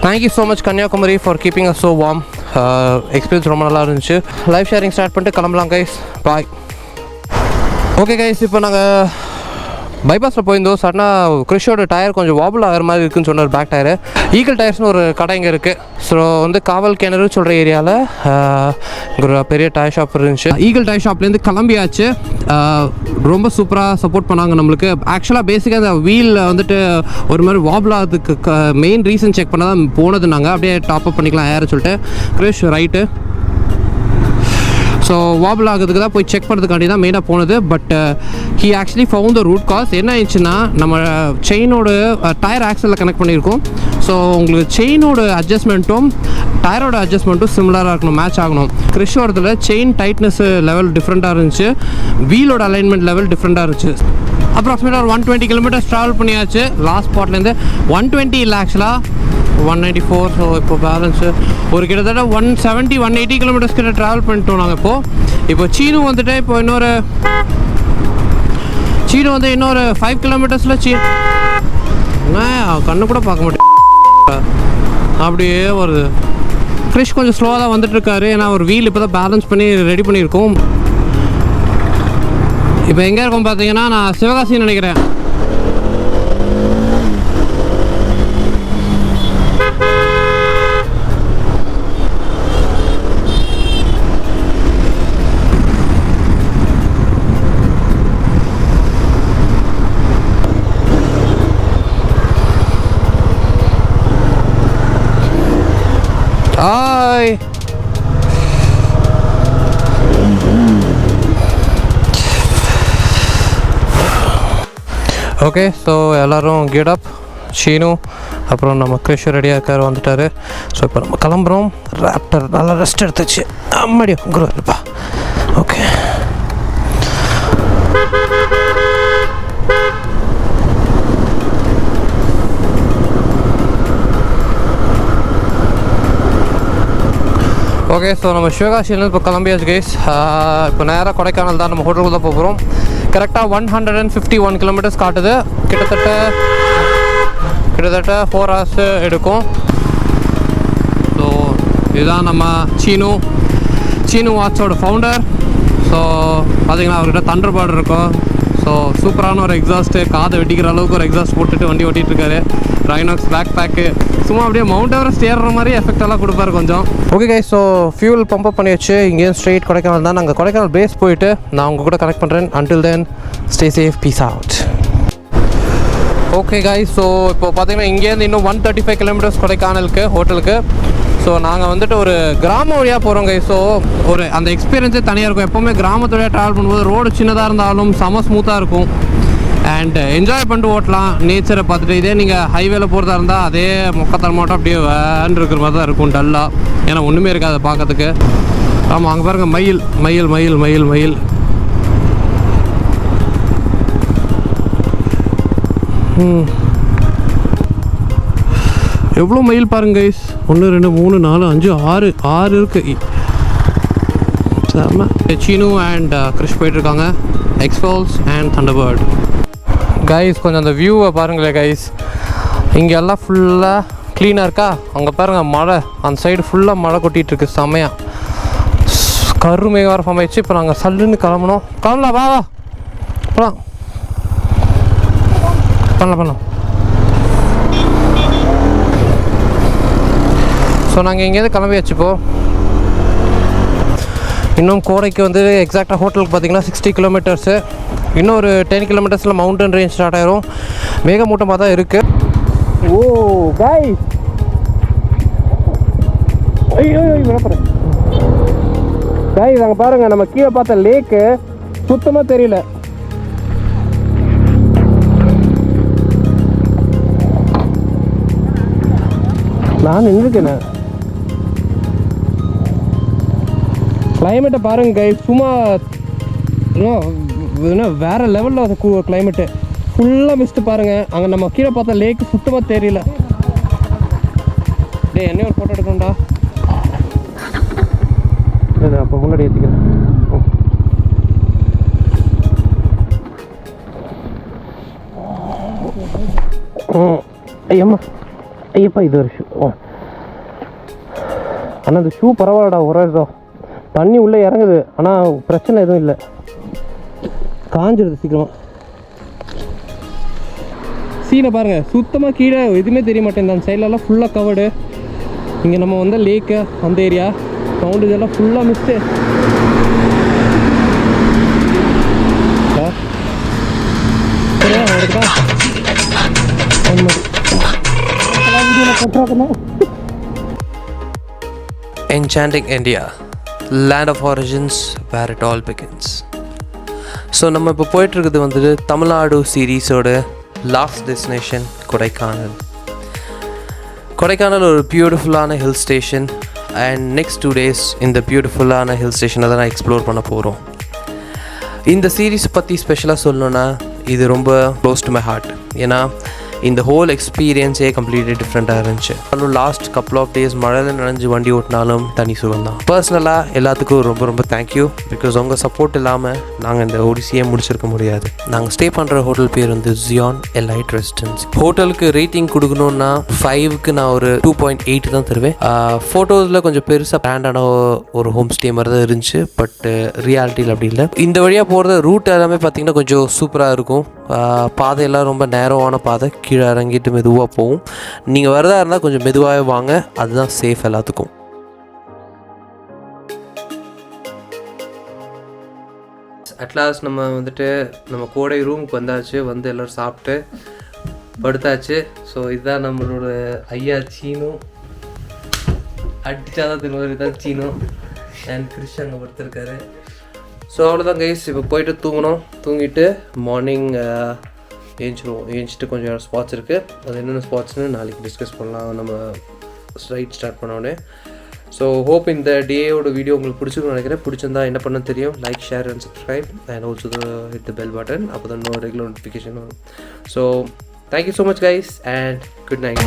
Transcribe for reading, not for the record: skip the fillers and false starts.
Thank you so much Kanyakumari for keeping us so warm. Experience ரொம்ப நல்லா இருந்துச்சு. Live sharing start பண்ணிட்டு கிளம்பலாம் கைஸ். பாய். ஓகே கைஸ், இப்போ நாங்கள் பைபாஸில் போயிருந்தோம். சடனாக கிறிஷோட டயர் கொஞ்சம் வாபிள் ஆகிற மாதிரி இருக்குன்னு சொன்னார், பேக் டயரு. ஈகிள் டயர்ஸ்னு ஒரு கடை இங்கே இருக்குது. ஸோ வந்து காவல் கிணறு சொல்கிற ஏரியாவில் ஒரு பெரிய டயர் ஷாப் இருந்துச்சு. ஈகிள் டயர் ஷாப்லேருந்து கிளம்பியாச்சு. ரொம்ப சூப்பராக சப்போர்ட் பண்ணாங்க நம்மளுக்கு. ஆக்சுவலாக பேசிக்காக அந்த வீலில் வந்துட்டு ஒரு மாதிரி வாபிள் ஆகிறதுக்கு மெயின் ரீசன் செக் பண்ண தான் போனது. நாங்கள் அப்படியே டாப்அப் பண்ணிக்கலாம் ஏற சொல்லிட்டு கிறிஷ் ரைட்டு. ஸோ வாபிள் ஆகிறதுக்கு தான் போய் செக் பண்ணுறதுக்காண்டி தான் மெயினாக போனது. But he actually found the root cause. என்ன ஆயிடுச்சுன்னா, நம்ம செயினோட டயர் ஆக்சலில் கனெக்ட் பண்ணியிருக்கோம். ஸோ உங்களுக்கு செயினோட அட்ஜஸ்ட்மெண்ட்டும் டயரோட அட்ஜஸ்ட்மெண்ட்டும் சிமிலராக இருக்கணும், மேட்ச் ஆகணும். கிறிஷோடத்தில் செயின் டைட்னஸ் லெவல் டிஃப்ரெண்ட்டாக இருந்துச்சு, வீலோட அலைன்மெண்ட் லெவல் டிஃப்ரெண்ட்டாக இருந்துச்சு. அப்ராக்சிமேட்டாக ஒரு 120 கிலோமீட்டர்ஸ் ட்ராவல் பண்ணியாச்சு. லாஸ்ட் ஸ்பாட்லேருந்து 120 இல்லை, ஆக்சுவலாக 194. ஸோ இப்போ பேலன்ஸு ஒரு கிட்டத்தட்ட 170-180 கிலோமீட்டர்ஸ் கிட்ட ட்ராவல் பண்ணிட்டோம் நாங்கள். இப்போ சீனு வந்துட்டு இப்போ இன்னொரு 5 கிலோமீட்டர்ஸில் கண்ணு கூட பார்க்க மாட்டேன், அப்படியே வருது. கிறிஷ் கொஞ்சம் ஸ்லோவாக தான் வந்துட்டுருக்காரு, ஏன்னா ஒரு வீல் இப்போ தான் பேலன்ஸ் பண்ணி ரெடி பண்ணியிருக்கோம். இப்போ எங்கே இருக்கோம் பார்த்தீங்கன்னா, நான் சிவகாசின்னு நினைக்கிறேன். ஹாய். ஓகே, ஸோ எல்லோரும் கெட் அப். ஷீனு அப்புறம் நம்ம கிறிஷ் ரெடியாக இருக்கார், வந்துட்டார். ஸோ இப்போ நம்ம கிளம்புறோம். ராப்டர் நல்லா ரெஸ்ட் எடுத்துச்சு, அம்மாடி குருப்பா. Okay, okay. ஸோ நம்ம சிவகாசியிலேருந்து இப்போ கிளம்பியாச்சு கைஸ். இப்போ நேராக கொடைக்கானல் தான், நம்ம ஹோட்டலுக்கு தான் போகிறோம். கரெக்டாக 151 கிலோமீட்டர்ஸ் காட்டுது. கிட்டத்தட்ட 4 hours எடுக்கும். ஸோ இதுதான் நம்ம சீனு வாட்ஸோட ஃபவுண்டர். ஸோ பார்த்திங்கன்னா அவர்கிட்ட தண்டர்பர்ட் இருக்கும். ஸோ சூப்பரான ஒரு எக்ஸாஸ்ட்டு, காதை வெட்டிக்கிற அளவுக்கு ஒரு எக்ஸாஸ்ட் போட்டுட்டு வண்டி ஓட்டிகிட்ருக்காரு. ரைனாக்ஸ் பேக் பேக்கு, சும்மா அப்படியே மவுண்ட் எவரெஸ்ட் ஏறுற மாதிரி எஃபெக்டெல்லாம் கொடுப்பாரு கொஞ்சம். ஓகே கைஸ், ஸோ ஃபியூல் பம்பப் பண்ணி வச்சு இங்கேயும் ஸ்ட்ரெயிட் கொடைக்கானல் தான். நாங்கள் கொடைக்கானல் பேஸ் போயிட்டு நான் உங்கள் கூட கனெக்ட் பண்ணுறேன். Until then stay safe, peace out. Okay guys, so இப்போ பார்த்தீங்கன்னா இங்கேருந்து இன்னும் 135 கிலோமீட்டர்ஸ் கொடைக்கானலுக்கு ஹோட்டலுக்கு. ஸோ நாங்கள் வந்துட்டு ஒரு கிராம வழியாக போகிறோம் கைஸ். ஸோ ஒரு அந்த எக்ஸ்பீரியன்ஸே தனியாக இருக்கும். எப்போவுமே கிராமத்து வழியாக ட்ராவல் பண்ணும்போது ரோடு சின்னதாக இருந்தாலும் செம ஸ்மூத்தாக இருக்கும். அண்ட் என்ஜாய் பண்ணிட்டு ஓட்டலாம், நேச்சரை பார்த்துட்டு. இதே நீங்கள் ஹைவேல போகிறதா இருந்தால் அதே மொக்கத்தரமாட்டம் அப்படியே வேன் இருக்கிற மாதிரி தான் இருக்கும், டல்லாக. ஏன்னா ஒன்றுமே இருக்காது பார்க்கறதுக்கு. ஆமாம், அங்கே பாருங்கள், மயில் மயில் மயில் மயில் மயில். எவ்வளோ மயில் பாருங்க கைஸ். 1 2 3 4 5 6 இருக்குது. சீனு அண்ட் கிறிஷ் போயிட்டுருக்காங்க. எக்ஸ்பால்ஸ் அண்ட் தண்டர்பர்ட். கைஸ் கொஞ்சம் அந்த வியூவை பாருங்களேன் கைஸ். இங்கே எல்லாம் ஃபுல்லாக க்ளீனாக இருக்கா. அங்கே பாருங்கள் மழை, அந்த சைடு ஃபுல்லாக மழை கொட்டிகிட்ருக்கு செம்மையாக. கருமையாக வர ஃபார்ம் ஆயிடுச்சு. இப்போ நாங்கள் சல்லுன்னு கிளம்பலாம். வா போகலாம், பண்ணலாம். ஸோ நாங்கள் இங்கேருந்து கிளம்பியாச்சு. இன்னும் கோடைக்கு வந்து எக்ஸாக்டாக ஹோட்டலுக்கு பார்த்திங்கன்னா 60 கிலோமீட்டர்ஸு. இன்னும் ஒரு 10 கிலோமீட்டர்ஸில் மவுண்டன் ரேஞ்ச் ஸ்டார்ட் ஆயிரும். மேகமூட்டமாக தான் இருக்குது. ஓ கைஸ், ஐயோ விளப்புறேன் கைஸ். அங்கே பாருங்கள், நம்ம கீழே பார்த்த லேக்கு சுத்தமாக தெரியல. நான் நின்றுருக்கேன். கிளைமேட்டை பாருங்க கைஸ், சும்மா வேறு லெவலில் அது கிளைமேட்டு. ஃபுல்லாக மிஸ்ட்டு பாருங்கள். அங்கே நம்ம கீழே பார்த்தா லேக்கு சுத்தமாக தெரியல. டே என்ன ஒரு ஃபோட்டோ எடுக்கணும்டா. அப்போ முன்னாடி ஏற்றிக்கிறேன். ஐயம்மா ஐயப்பா, இது ஒரு ஆனால் அந்த ஷூ பரவாயில்லடா ஒரு தண்ணி உள்ளே இறங்குது, ஆனால் பிரச்சனை எதுவும் இல்லை, காஞ்சிடுது சீக்கிரமாக. சீனை பாருங்கள், சுத்தமாக கீழே எதுவுமே தெரிய மாட்டேங்குது. அந்த சைட்லலாம் ஃபுல்லாக கவர்டு. இங்கே நம்ம வந்து லேக்கு அந்த ஏரியா மவுண்ட் இதெல்லாம் ஃபுல்லாக mist. Enchanting India, land of origins where it all begins. So நம்ம இப்போ போயிட்டுருக்குது வந்துட்டு தமிழ்நாடு சீரீஸோட லாஸ்ட் டெஸ்டினேஷன் கொடைக்கானல். கொடைக்கானல் ஒரு பியூட்டிஃபுல்லான hill station. And next 2 days இந்த பியூட்டிஃபுல்லான ஹில் ஸ்டேஷனை தான் நான் எக்ஸ்ப்ளோர் பண்ண போகிறோம். இந்த சீரீஸ் பற்றி ஸ்பெஷலாக சொல்லணுன்னா இது ரொம்ப க்ளோஸ் டு மை ஹார்ட். ஏன்னா இந்த ஹோல் எக்ஸ்பீரியன்ஸே கம்ப்ளீட்லி டிஃப்ரெண்ட்டாக இருந்துச்சு. அதுவும் லாஸ்ட் கப்புள் ஆஃப் டேஸ் மழையில் நனைஞ்சு வண்டி ஓட்டினாலும் தனி சுகம் தான். பர்சனலாக எல்லாத்துக்கும் ரொம்ப ரொம்ப தேங்க்யூ. பிகாஸ் உங்கள் சப்போர்ட் இல்லாமல் நாங்கள் இந்த ஒடிசியே முடிச்சிருக்க முடியாது. நாங்கள் ஸ்டே பண்ணுற ஹோட்டல் பேர் வந்து ஜியான் எலைட் ரெசிடென்சி. ஹோட்டலுக்கு ரேட்டிங் கொடுக்கணுன்னா 5க்கு நான் ஒரு 2.8 தான் தருவேன். ஃபோட்டோஸில் கொஞ்சம் பெருசாக பிராண்டான ஒரு ஹோம் ஸ்டே மாதிரி தான் இருந்துச்சு. பட் ரியாலிட்டியில் அப்படி இல்லை. இந்த வழியாக போகிறது ரூட் எல்லாமே பார்த்திங்கன்னா கொஞ்சம் சூப்பராக இருக்கும். பாதையெல்லாம் ரொம்ப நேரமான பாதை, கீழே இறங்கிட்டு மெதுவாக போகும். நீங்கள் வரதா இருந்தால் கொஞ்சம் மெதுவாகவே வாங்க, அதுதான் சேஃப் எல்லாத்துக்கும். அட்லாஸ்ட் நம்ம வந்துட்டு நம்ம கோடை ரூமுக்கு வந்தாச்சு. வந்து எல்லோரும் சாப்பிட்டு படுத்தாச்சு. ஸோ இதுதான் நம்மளோட ஐயா சீனு. அடித்தாதான் திரும்ப தான் சீனு அண்ட் கிறிஷ் அங்கே படுத்திருக்காரு. ஸோ அவ்வளோதான் கைஸ். இப்போ போய்ட்டு தூங்கணும். தூங்கிட்டு மார்னிங் ஏஞ்சிட்டு கொஞ்சம் ஸ்பாட்ஸ் இருக்குது. அது என்னென்ன ஸ்பாட்ஸ்னு நாளைக்கு டிஸ்கஸ் பண்ணலாம் நம்ம ரைட் ஸ்டார்ட் பண்ணோடனே. ஸோ ஹோப் இந்த டேயோட வீடியோ உங்களுக்கு பிடிச்சிருக்குன்னு நினைக்கிறேன். பிடிச்சிருந்தா என்ன பண்ண தெரியும், like, share and subscribe and also hit the bell button. அப்போ தான் ரெகுலர் நோட்டிஃபிகேஷன் வரும். So thank you so much guys and good night.